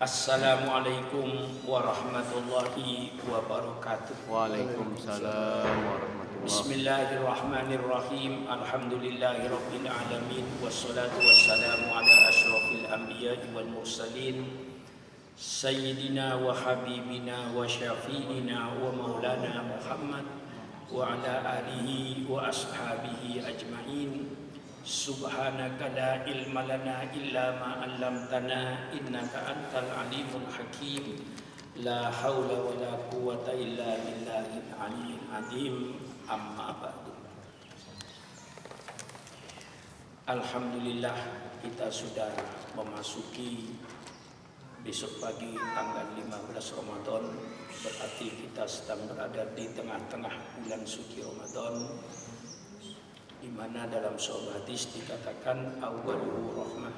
Assalamualaikum warahmatullahi wabarakatuh. Waalaikumsalam warahmatullahi. Bismillahirrahmanirrahim. Alhamdulillahirabbil alamin wassalatu wassalamu ala asyrofil anbiya'i wal mursalin sayyidina wa habibina wa syafi'ina wa maulana Muhammad wa ala alihi wa ashabihi ajma'in. Subhanaka la ilma lana illa ma 'allamtana innaka antal alimul hakim. La haula wa la quwwata illa billahil aliyyil azim. Amma ba'du. Alhamdulillah, kita sudah memasuki besok pagi tanggal 15 Ramadan. Berarti kita sedang berada di tengah-tengah bulan suci Ramadan, di mana dalam sebuah hadis dikatakan awwaluhu rahmah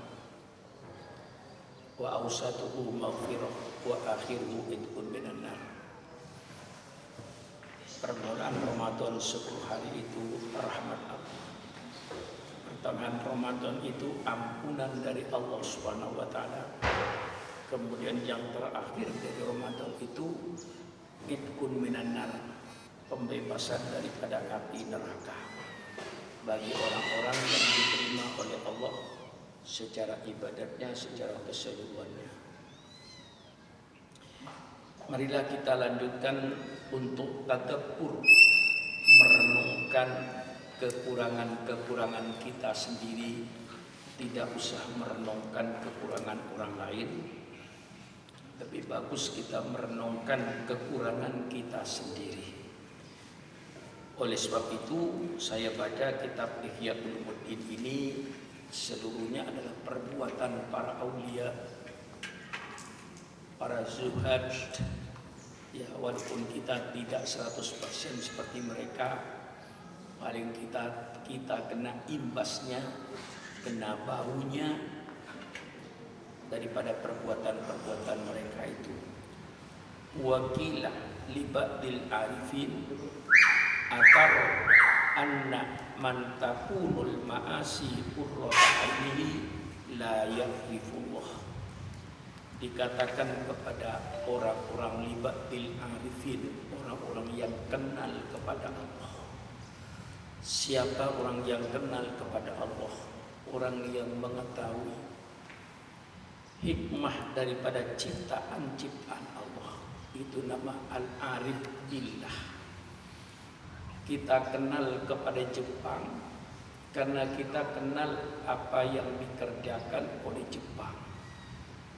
wa awsatuhu maghfirah wa akhiruhu idqun minan nar. Permulaan Ramadan 10 hari itu rahmat Allah. Pertengahan Ramadan itu ampunan dari Allah Subhanahu wa taala. Kemudian yang terakhir dari Ramadan itu idqun minan nar, pembebasan daripada api neraka bagi orang-orang yang diterima oleh Allah secara ibadatnya, secara keseluruhannya. Marilah kita lanjutkan untuk tadabbur, merenungkan kekurangan-kekurangan kita sendiri. Tidak usah merenungkan kekurangan orang lain. Lebih bagus kita merenungkan kekurangan kita sendiri. Oleh sebab itu saya baca kitab Ihya Ulumuddin ini seluruhnya adalah perbuatan para aulia, para zuhad. Ya, walaupun kita tidak 100% seperti mereka, paling kita kena imbasnya, kena baunya daripada perbuatan-perbuatan mereka itu. Wakilah libadil arifin atar anna man takunul ma'asi qurrata ainihi la ya'rifullah. Dikatakan kepada orang-orang libadil arifin, orang-orang yang kenal kepada Allah. Siapa orang yang kenal kepada Allah? Orang yang mengetahui hikmah daripada ciptaan-ciptaan Allah. Itu nama al-arif billah. Kita kenal kepada Jepang karena kita kenal apa yang dikerjakan oleh Jepang.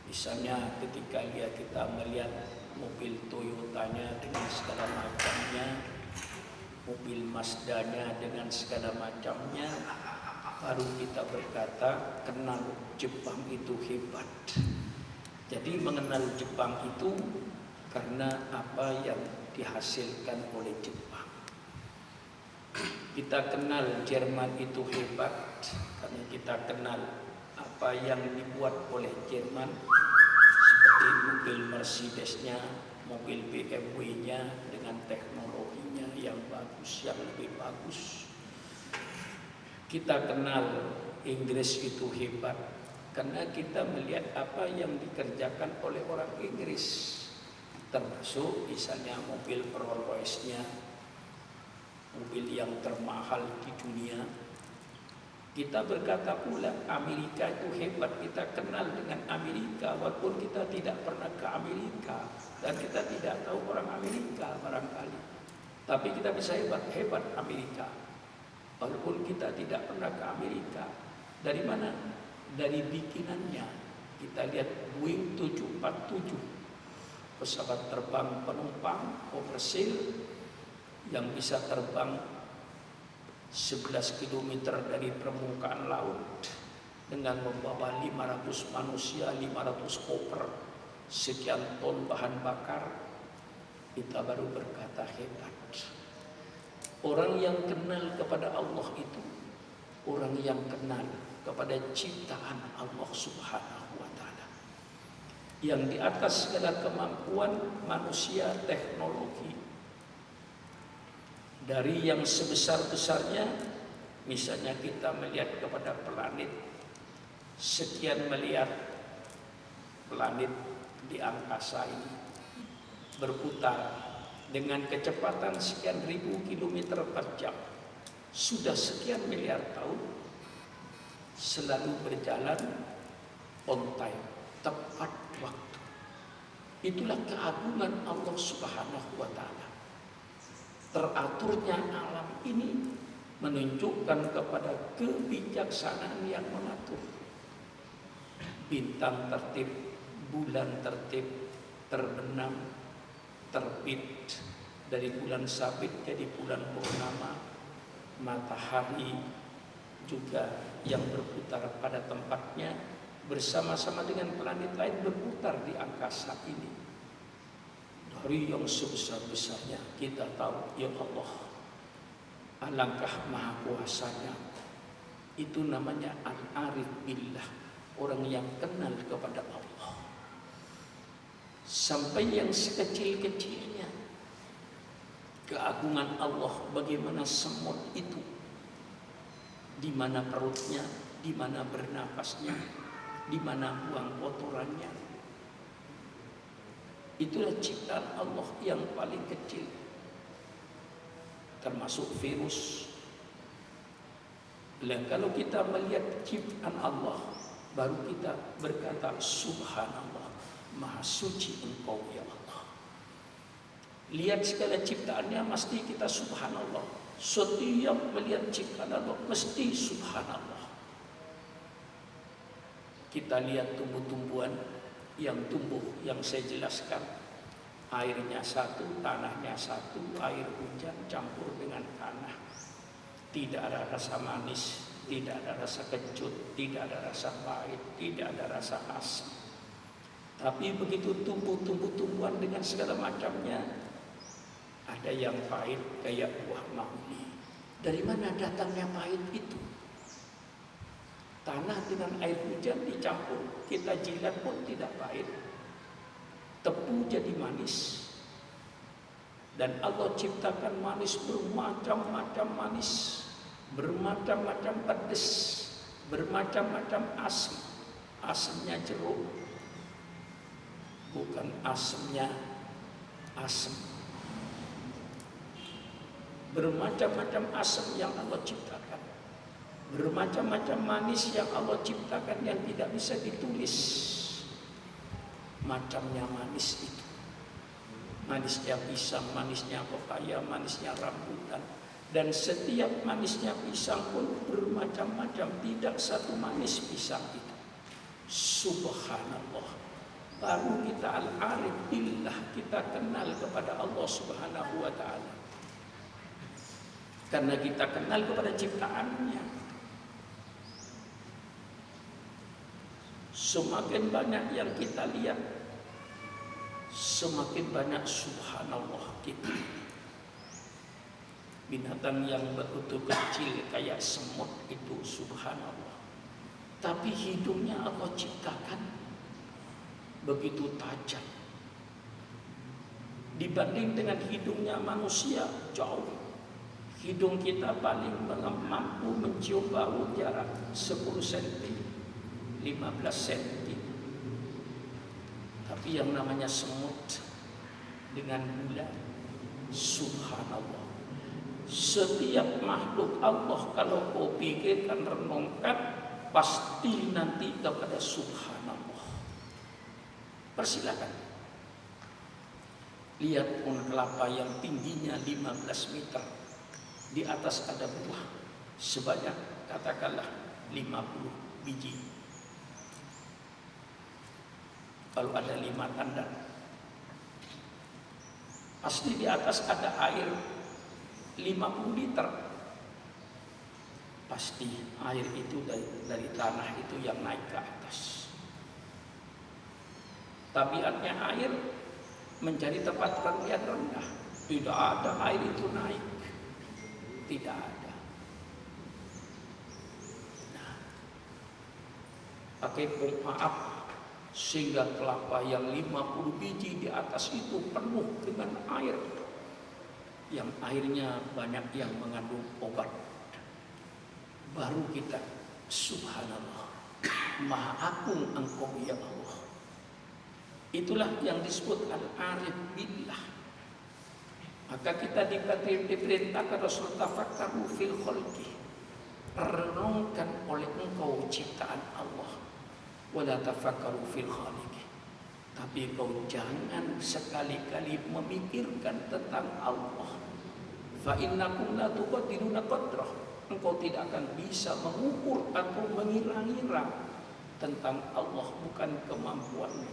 Misalnya ketika kita melihat mobil Toyotanya dengan segala macamnya, mobil Mazdanya dengan segala macamnya, baru kita berkata kenal Jepang itu hebat. Jadi mengenal Jepang itu karena apa yang dihasilkan oleh Jepang. Kita kenal Jerman itu hebat karena kita kenal apa yang dibuat oleh Jerman, seperti mobil Mercedes-nya, mobil BMW-nya dengan teknologinya yang bagus, yang lebih bagus. Kita kenal Inggris itu hebat karena kita melihat apa yang dikerjakan oleh orang Inggris, termasuk misalnya mobil Rolls-Royce-nya, mobil yang termahal di dunia. Kita berkata pula Amerika itu hebat, kita kenal dengan Amerika walaupun kita tidak pernah ke Amerika dan kita tidak tahu orang Amerika barangkali. Tapi kita bisa hebat Amerika walaupun kita tidak pernah ke Amerika. Dari mana? Dari bikinannya. Kita lihat Boeing 747, pesawat terbang penumpang komersil yang bisa terbang 11 km dari permukaan laut dengan membawa 500 manusia, 500 koper, sekian ton bahan bakar. Kita baru berkata hebat. Orang yang kenal kepada Allah itu orang yang kenal kepada ciptaan Allah Subhanahu wa taala, yang di atas segala kemampuan manusia, teknologi. Dari yang sebesar-besarnya, misalnya kita melihat kepada planet, sekian miliar planet di angkasa ini berputar dengan kecepatan sekian ribu kilometer per jam, sudah sekian miliar tahun, selalu berjalan on time, tepat waktu. Itulah keagungan Allah Subhanahu wa Ta'ala. Teraturnya alam ini menunjukkan kepada kebijaksanaan yang mengatur. Bintang tertib, bulan tertib, terbenam, terbit dari bulan sabit jadi bulan purnama, matahari juga yang berputar pada tempatnya bersama-sama dengan planet lain berputar di angkasa ini. Dari yang sebesar-besarnya kita tahu, ya Allah, alangkah maha kuasanya. Itu namanya al-arif billah, orang yang kenal kepada Allah. Sampai yang sekecil-kecilnya keagungan Allah, bagaimana semut itu, di mana perutnya, di mana bernapasnya, di mana buang kotorannya. Itulah ciptaan Allah yang paling kecil, termasuk virus. Dan kalau kita melihat ciptaan Allah, baru kita berkata subhanallah, maha suci engkau ya Allah. Lihat segala ciptaannya mesti kita subhanallah. Setiap melihat ciptaan Allah mesti subhanallah. Kita lihat tumbuh-tumbuhan yang tumbuh, yang saya jelaskan, airnya satu, tanahnya satu, air hujan campur dengan tanah. Tidak ada rasa manis, tidak ada rasa kecut, tidak ada rasa pahit, tidak ada rasa asam. Tapi begitu tumbuh-tumbuhan dengan segala macamnya, ada yang pahit kayak buah mauni. Dari mana datangnya pahit itu? Tanah dengan air hujan dicampur, kita jilat pun tidak pahit. Tebu jadi manis. Dan Allah ciptakan manis bermacam-macam manis, bermacam-macam pedas, bermacam-macam asam. Asamnya jeruk, bukan asamnya asam. Bermacam-macam asam yang Allah ciptakan, bermacam-macam manis yang Allah ciptakan yang tidak bisa ditulis macamnya manis itu. Manisnya pisang, manisnya pepaya, manisnya rambutan. Dan setiap manisnya pisang pun bermacam-macam, tidak satu manis pisang itu. Subhanallah. Baru kita al-arif billah, kita kenal kepada Allah Subhanahu wa Ta'ala. Karena kita kenal kepada ciptaannya. Semakin banyak yang kita lihat, semakin banyak subhanallah kita. Binatang yang begitu kecil kayak semut itu subhanallah. Tapi hidungnya Allah ciptakan begitu tajam. Dibanding dengan hidungnya manusia jauh. Hidung kita paling mampu mencium bau jarak 10 cm, 15 cm. Tapi yang namanya semut dengan bulan, subhanallah. Setiap makhluk Allah kalau kau pikirkan, renungkan, pasti nanti kepada subhanallah. Persilakan. Lihat pohon kelapa yang tingginya 15 meter. Di atas ada buah sebanyak katakanlah 50 biji. Kalau ada 5 tandan, pasti di atas ada air 50 liter. Pasti air itu dari tanah itu yang naik ke atas. Tabiatnya air mencari tempat yang rendah. Tidak ada air itu naik. Tidak ada. Nah, pakai pompa apa? Sehingga kelapa yang 50 biji di atas itu penuh dengan air. Yang airnya banyak yang mengandung obat. Baru kita subhanallah, maha agung engkau ya Allah. Itulah yang disebut al-arif billah. Maka kita diperintahkan Rasul tafakkaru fil khalqi. Renungkan oleh engkau ciptaan Allah. Wala tafakkaru fil khaliqi. Tapi kau jangan sekali-kali memikirkan tentang Allah. Fa innakum la tuqaddiruna qadrah. Engkau tidak akan bisa mengukur atau mengira-ngira tentang Allah, bukan kemampuanmu.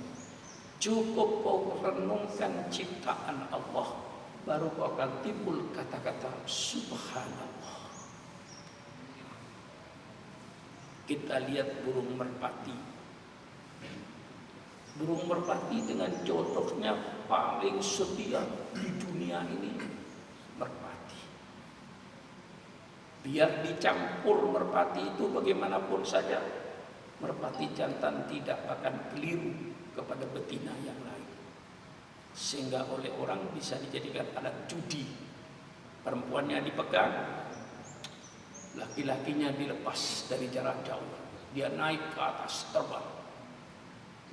Cukup kau renungkan ciptaan Allah, baru kau akan timbul kata-kata subhanallah. Kita lihat burung merpati. Burung merpati dengan jodohnya paling setia di dunia ini, merpati. Biar dicampur merpati itu bagaimanapun saja, merpati jantan tidak akan keliru kepada betina yang lain, sehingga oleh orang bisa dijadikan alat judi. Perempuannya dipegang, laki-lakinya dilepas dari jarak jauh, dia naik ke atas terbang.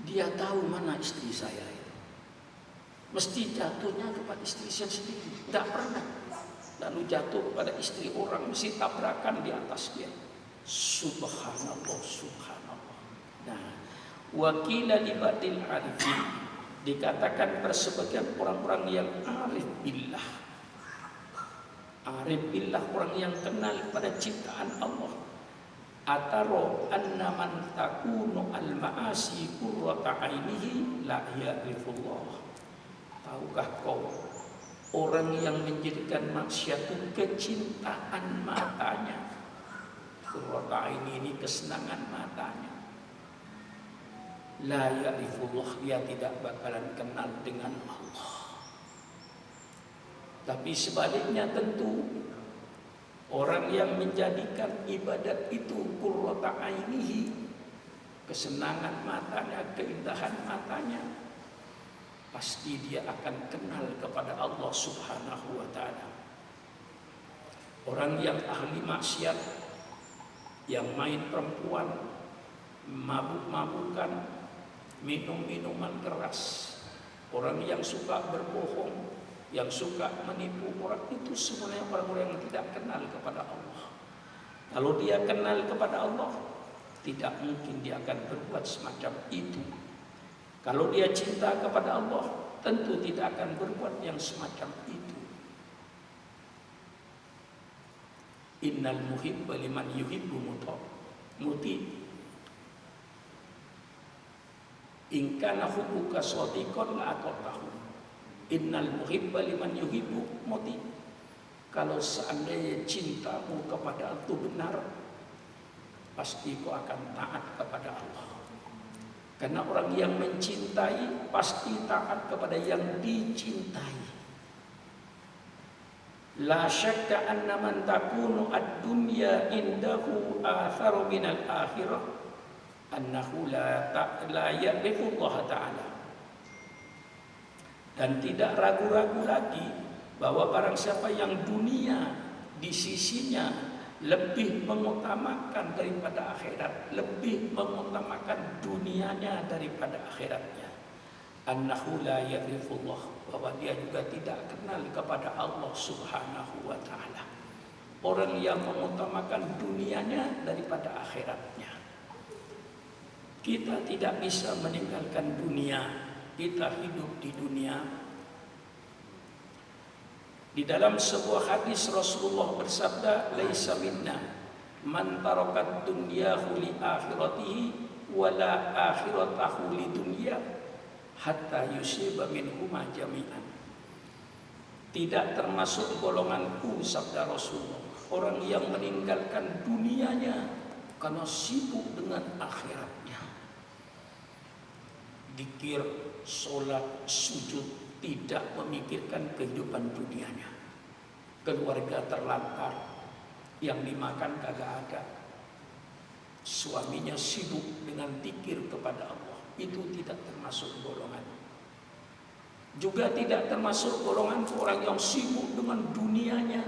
Dia tahu mana istri saya itu, mesti jatuhnya kepada istri saya sendiri, tidak pernah lalu jatuh kepada istri orang, mesti tabrakan di atas dia. Subhanallah, subhanallah. Nah, wakila libadil arifin, dikatakan persebagian orang-orang yang arif billah. Arif billah, orang yang kenal pada ciptaan Allah. Ataro anna man takunu al-ma'asi qurrata ainihi la ya'rifullah. Tahukah kau, orang yang menjadikan maksiat itu kecintaan matanya. Qurrata aini ini kesenangan matanya. La ya'rifullah, dia tidak bakalan kenal dengan Allah. Tapi sebaliknya tentu orang yang menjadikan ibadat itu qurrata ainihi, kesenangan matanya, keindahan matanya, pasti dia akan kenal kepada Allah Subhanahu wa ta'ala. Orang yang ahli maksiat, yang main perempuan, mabuk-mabukan, minum-minuman keras, orang yang suka berbohong, yang suka menipu orang, itu semuanya orang-orang yang tidak kenal kepada Allah. Kalau dia kenal kepada Allah, tidak mungkin dia akan berbuat semacam itu. Kalau dia cinta kepada Allah, tentu tidak akan berbuat yang semacam itu. Innal muhibba liman yuhibbu muti. In kana hubbuka shadiqan la ata'tahu. Innal muhibba liman yuhibbu muti. Kalau seandainya cintamu kepada itu benar, pasti kau akan taat kepada Allah. Karena orang yang mencintai pasti taat kepada yang dicintai. La syakka anna man takunu ad-dunya indahu atharu minal akhirah annahu la ya'rifu Allah ta'ala. Dan tidak ragu-ragu lagi bahwa barang siapa yang dunia di sisinya lebih mengutamakan daripada akhirat, lebih mengutamakan dunianya daripada akhiratnya, annahu la ya'rifu Allah, bahwa dia juga tidak kenal kepada Allah Subhanahu wa ta'ala. Orang yang mengutamakan dunianya daripada akhiratnya. Kita tidak bisa meninggalkan dunia. Kita hidup di dunia. Di dalam sebuah hadis Rasulullah bersabda, "Laisa minna man tarakat dunyahu li akhiratihi wala akhiratahu li dunya hatta yusiba minhuma jami'an." Tidak termasuk golonganku, sabda Rasulullah, orang yang meninggalkan dunianya karena sibuk dengan akhiratnya. Dikir, sholat, sujud, tidak memikirkan kehidupan dunianya. Keluarga terlantar, yang dimakan kagak ada. Suaminya sibuk dengan zikir kepada Allah. Itu tidak termasuk golongan. Juga tidak termasuk golongan orang yang sibuk dengan dunianya.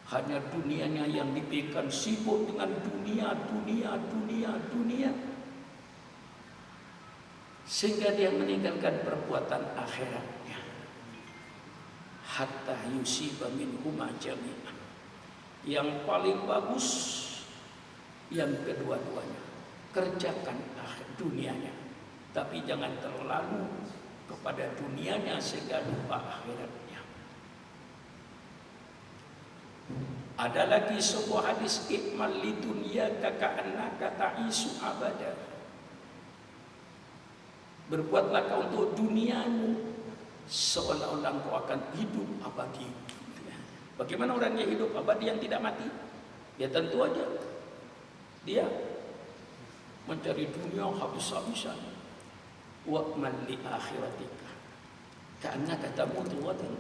Hanya dunianya yang dipikirkan, sibuk dengan dunia. sehingga dia meninggalkan perbuatan akhiratnya. Hatta yusiba minhuma jami'an. Yang paling bagus yang kedua-duanya, kerjakan dunianya, tapi jangan terlalu kepada dunianya sehingga lupa akhiratnya. Ada lagi sebuah hadis, ikmal li dunyaka ka'annaka ta'isu abada. Berbuatlah kau untuk duniamu seolah-olah kau akan hidup abadi. Bagaimana orang yang hidup abadi yang tidak mati? Ya tentu aja dia mencari dunia habis-habisan. Wa'mal li akhiratika ka'annaka tamutu ghadan.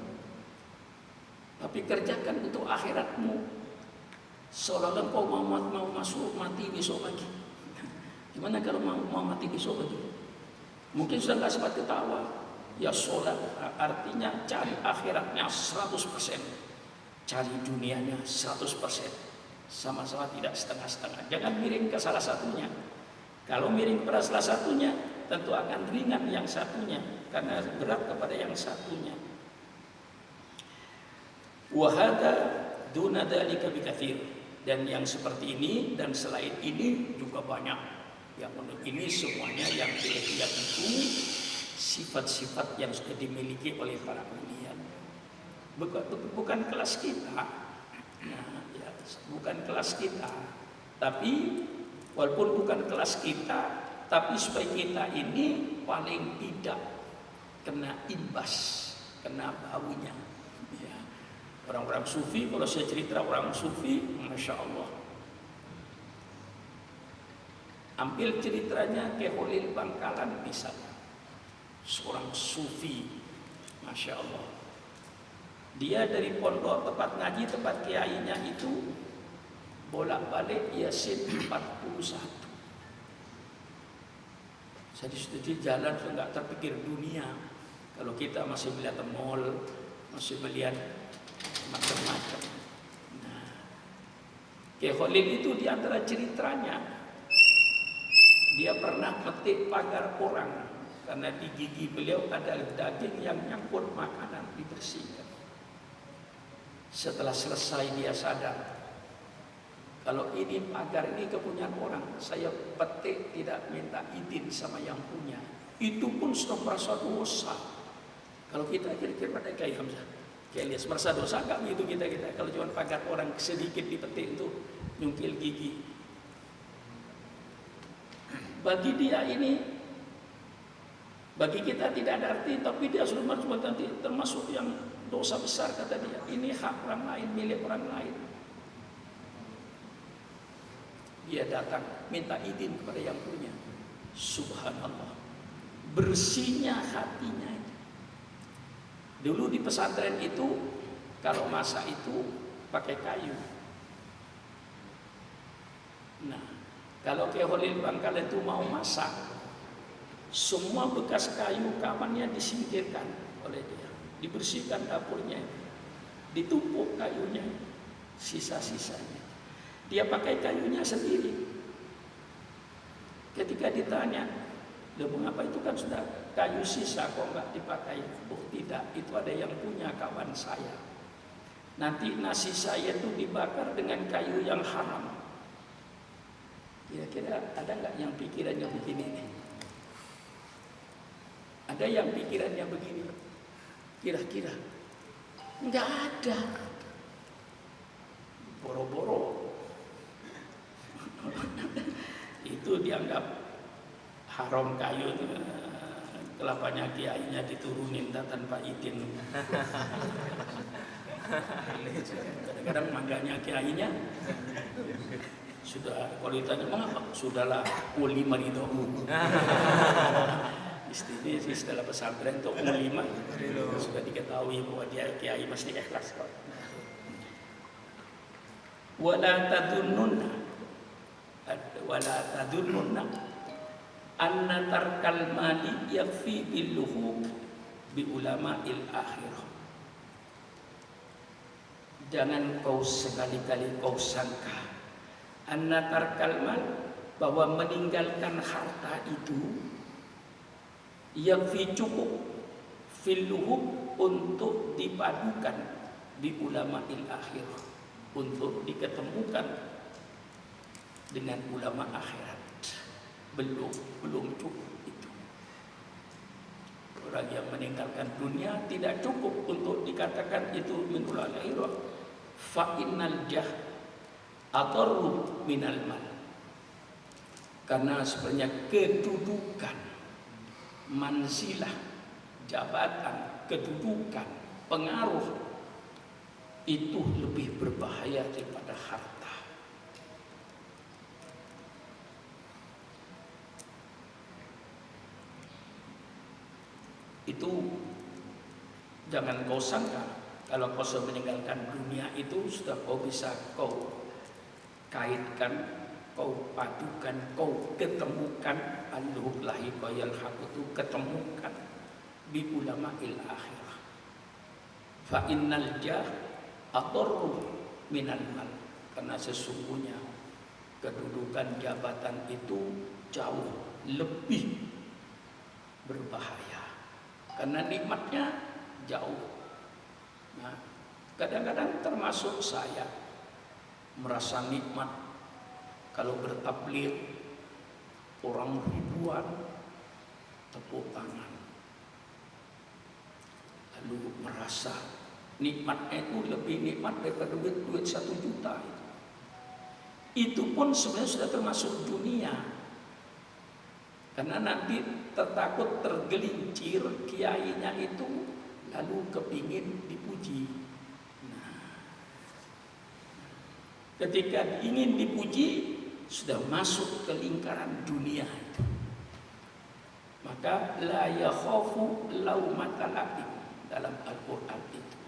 Tapi kerjakan untuk akhiratmu seolah-olah kau mau mati besok pagi. Gimana kalau mau mati besok pagi? Mungkin sudah nggak sempat ketawa. Ya sholat, artinya cari akhiratnya 100%, cari dunianya 100%, sama-sama tidak setengah-setengah. Jangan miring ke salah satunya. Kalau miring pada salah satunya, tentu akan ringan yang satunya karena berat kepada yang satunya. Wahada duna dzalika bikatsir, dan yang seperti ini dan selain ini juga banyak. Yang ini semuanya yang dilihat itu sifat-sifat yang sudah dimiliki oleh para uliya. Bukan kelas kita. Nah, ya, bukan kelas kita. Tapi walaupun bukan kelas kita, tapi supaya kita ini paling tidak kena imbas, kena baunya. Ya. Orang-orang sufi, kalau saya cerita orang sufi, Masya Allah. Ambil ceritanya Kiai Khalil Bangkalan misalnya. Seorang sufi, Masya Allah. Dia dari pondok tempat ngaji, tempat kiainya itu bolak-balik Yasin 41. Jadi sudah jalan sudah nggak terpikir dunia. Kalau kita masih melihat mall, masih melihat macam-macam. Nah, Kiai Khalil itu di antara ceritanya, dia pernah metik pagar orang karena di gigi beliau ada daging yang nyangkut makanan, dibersihkan. Setelah selesai dia sadar, kalau ini pagar ini kepunyaan orang, saya petik tidak minta izin sama yang punya. Itu pun sudah merasa dosa. Kalau kita kira-kira pada Kiai Hamzah, Kiai Ilyas merasa dosa enggak begitu kita. Kalau cuma pagar orang sedikit dipetik untuk nyungkil gigi. Bagi dia ini, bagi kita tidak ada arti, tapi dia sudah nanti termasuk yang dosa besar kata dia. Ini hak orang lain, milik orang lain. Dia datang minta izin kepada yang punya. Subhanallah, bersihnya hatinya. Dulu di pesantren itu kalau masak itu pakai kayu. Nah, kalau Kiai Khalil Bangkalan itu mau masak, semua bekas kayu kawannya disingkirkan oleh dia, dibersihkan dapurnya, ditumpuk kayunya, sisa-sisanya. Dia pakai kayunya sendiri. Ketika ditanya, "Loh, mengapa itu kan sudah kayu sisa kok nggak dipakai?" "Oh tidak, itu ada yang punya kawan saya. Nanti nasi saya itu dibakar dengan kayu yang haram." Kira-kira ada nggak yang pikirannya begini nih? Ada yang pikirannya begini? Kira-kira nggak ada. Boro-boro itu dianggap haram kayu, kelapanya kiainya diturunin tanpa izin. Kadang-kadang mangganya kiainya sudah, kalau ditanya mengapa? Sudahlah, ulima itu. Istilah pesantren itu ulima sudah diketahui bahwa dia kiai mesti ikhlas kok. Wala tadunnunna anna tarkal mali yakfi bil luhuk bi ulama'il akhirah. Jangan kau sekali-kali kau sangka anna tarkal mal, bahwa meninggalkan harta itu Yakfi cukup fil luhub untuk dipadukan di ulama akhir, untuk diketemukan dengan ulama akhirat. Belum cukup itu. Orang yang meninggalkan dunia tidak cukup untuk dikatakan itu minul akhirah. Fa innal jah adarru minal mal. Karena sebenarnya kedudukan, manzilah, jabatan, kedudukan, pengaruh itu lebih berbahaya daripada harta. Itu jangan kau sangka kalau kau sudah meninggalkan dunia itu sudah kau bisa kau kaitkan, kau padukan, kau ketemukan al-lahi bayal haq itu ketemukan di ulama akhirah. Fa innal jah adarru minal mal. Karena sesungguhnya kedudukan jabatan itu jauh lebih berbahaya karena nikmatnya jauh. Nah, kadang-kadang termasuk saya merasa nikmat kalau bertabligh orang ribuan tepuk tangan, lalu merasa nikmatnya itu lebih nikmat daripada duit 1 juta itu. Itu pun sebenarnya sudah termasuk dunia, karena nanti takut tergelincir kiainya itu lalu kepingin dipuji. Nah, ketika ingin dipuji sudah masuk ke lingkaran dunia itu, maka la yakhafu laumata laim dalam Al-Quran itu.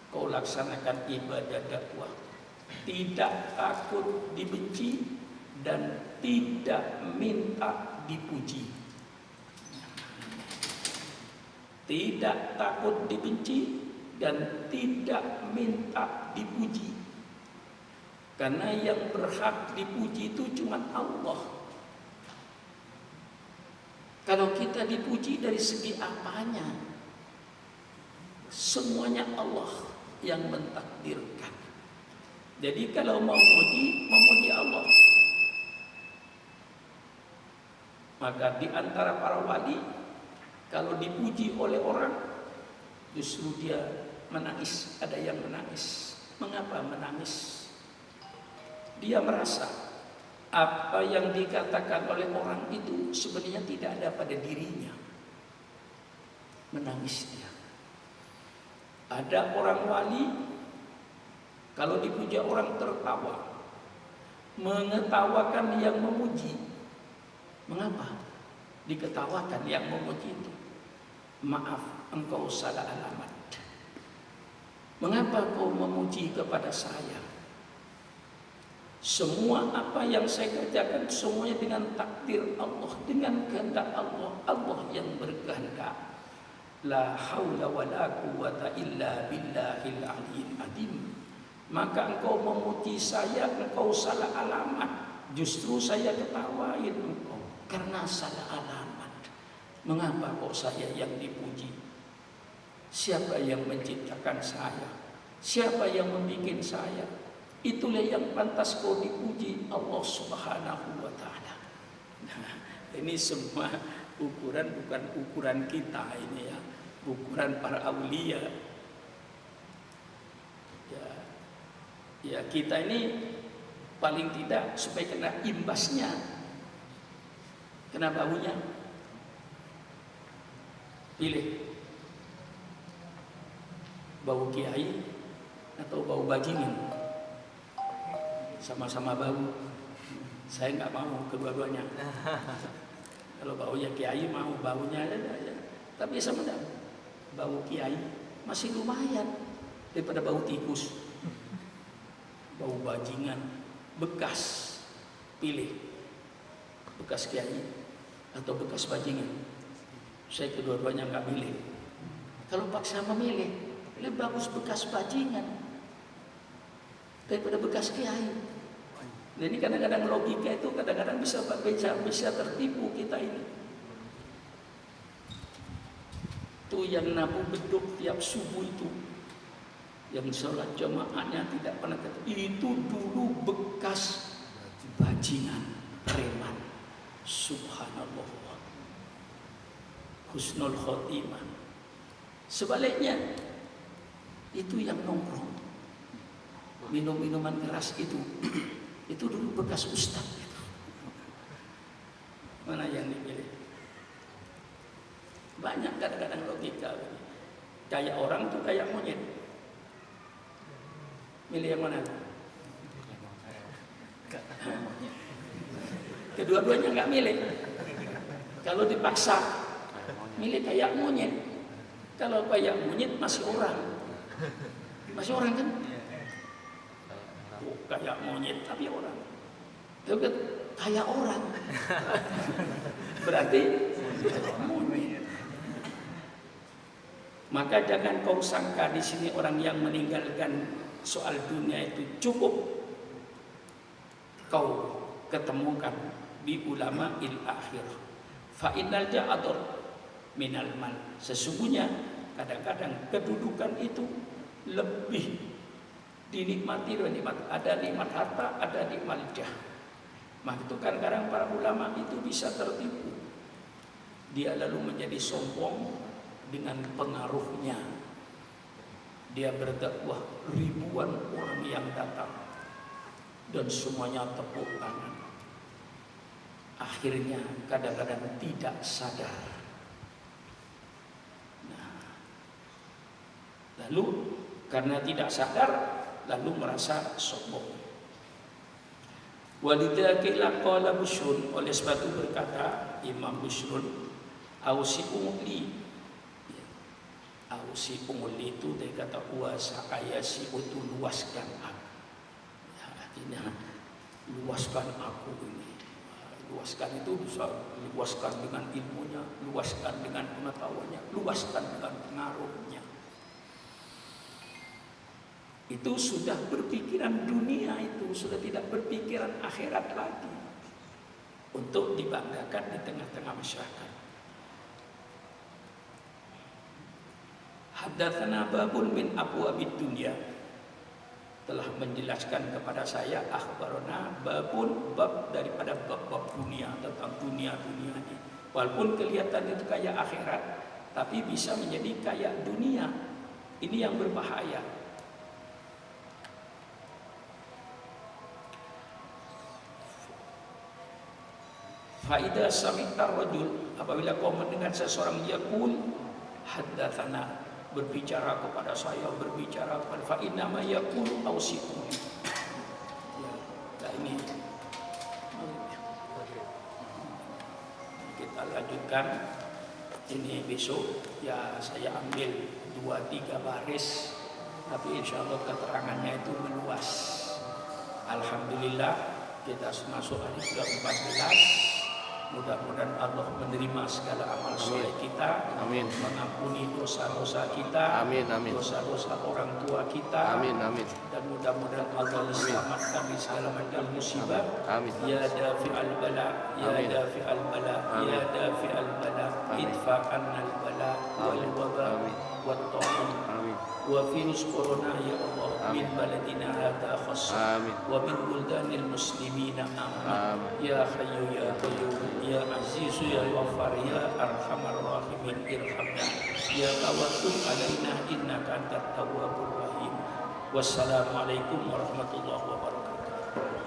Kau laksanakan ibadah dakwah, tidak takut dibenci dan tidak minta dipuji. Tidak takut dibenci dan tidak minta dipuji. Karena yang berhak dipuji itu cuma Allah. Kalau kita dipuji dari segi apanya? Semuanya Allah yang mentakdirkan. Jadi kalau mau memuji Allah. Maka di antara para wali, kalau dipuji oleh orang, justru dia menangis. Ada yang menangis. Mengapa menangis? Dia merasa apa yang dikatakan oleh orang itu sebenarnya tidak ada pada dirinya. Menangis dia. Ada orang wali, kalau dipuji orang tertawa, mengetawakan yang memuji. Mengapa diketawakan yang memuji itu? Maaf, engkau salah alamat. Mengapa kau memuji kepada saya? Semua apa yang saya kerjakan semuanya dengan takdir Allah, dengan kehendak Allah. Allah yang berkehendak. La haula wa la quwata illa billahil aliyyil azim. Maka engkau memuji saya, engkau salah alamat. Justru saya ketawain engkau karena salah alamat. Mengapa kok saya yang dipuji? Siapa yang menciptakan saya? Siapa yang membuat saya? Itulah yang pantas kau dipuji, Allah Subhanahu wa ta'ala. Nah, ini semua ukuran bukan ukuran kita ini ya, ukuran para aulia. Ya kita ini paling tidak supaya kena imbasnya, kena baunya. Pilih bau kiai atau bau bajingan. Sama-sama bau. Saya nggak mau kedua-duanya. Kalau baunya kiai mau baunya aja. Tapi sama enggak? Bau kiai masih lumayan daripada bau tikus. Bau bajingan bekas. Pilih bekas kiai atau bekas bajingan. Saya kedua-duanya nggak milih. Kalau paksa memilih, lebih bagus bekas bajingan daripada bekas kiai. Jadi kadang-kadang logika itu kadang-kadang bisa tertipu kita ini. Itu yang nabu beduk tiap subuh itu, yang sholat jamaahnya tidak pernah itu dulu bekas bajingan preman. Subhanallah, husnul khotimah. Sebaliknya itu yang nongkrong minum minuman keras itu dulu bekas ustadz itu. Mana yang dipilih? Banyak kadang-kadang logika. Kayak orang tuh kayak monyet. Milih yang mana? Kedua-duanya nggak milih. Kalau dipaksa, milih kayak monyet. Kalau kayak monyet masih orang kan? Oh, kayak monyet tapi orang. Itu kayak orang. Berarti monyet. Maka jangan kau sangka di sini orang yang meninggalkan soal dunia itu cukup kau ketemukan di ulama il akhir. Fa innal ja'adur minal mal. Sesungguhnya kadang-kadang kedudukan itu lebih dinikmati dari nikmat. Ada nikmat harta, ada nikmat jah. Maka itu kadang-kadang para ulama itu bisa tertipu. Dia lalu menjadi sombong dengan pengaruhnya. Dia berdakwah, ribuan orang yang datang dan semuanya tepuk tangan. Akhirnya kadang-kadang tidak sadar. Nah, lalu karena tidak sadar, lalu merasa sombong. Walidzakilah qala Bushrun, oleh sebab itu berkata Imam Bushrun, ausi umli. Ausi umli itu dia kata uasa ayasi itu luaskan aku. Ya, artinya luaskan aku ini. Luaskan itu bisa luaskan dengan ilmunya, luaskan dengan pengetahuannya, luaskan dengan pengaruhnya. Itu sudah berpikiran dunia, itu sudah tidak berpikiran akhirat lagi untuk dibanggakan di tengah-tengah masyarakat. Haddatsana babun min abwabid dunya, telah menjelaskan kepada saya akhbarona babun, bab daripada bab-bab dunia, tentang dunia-dunia ini. Walaupun kelihatan itu kayak akhirat, tapi bisa menjadi kayak dunia. Ini yang berbahaya. Faidah sami'tar rajul, apabila kau mendengar seseorang yaqul haddatsana, berbicara kepada saya, berbicara kepada fa inna ma yaqulu ausikum. Ya, ini kita lanjutkan. Ini besok ya saya ambil 2-3 baris, tapi insya Allah keterangannya itu meluas. Alhamdulillah kita masuk hari ke-14. Mudah-mudahan Allah menerima segala amal soleh kita. Amin. Mengampuni dosa-dosa kita. Amin, amin. Dosa-dosa orang tua kita. Amin, amin. Dan mudah-mudahan Allah selamatkan dari segala macam musibah. Amin. Ya dafi'al bala, ya Amin. dafi'al bala, Amin. ya dafi'al bala, Amin. idfa annal bala wal Amin. waba Amin. wat ta'un Amin. wa virus corona ya Allah min Amin. baladina hadha khassa Amin. wa min buldanil muslimina amma. Amin. Ya hayyu ya qayyum ya azizu ya ghaffar ya arhamar rahimin irhamna ya tawakkul alaina innaka antat tawwabur rahim. Wassalamualaikum warahmatullahi wabarakatuh.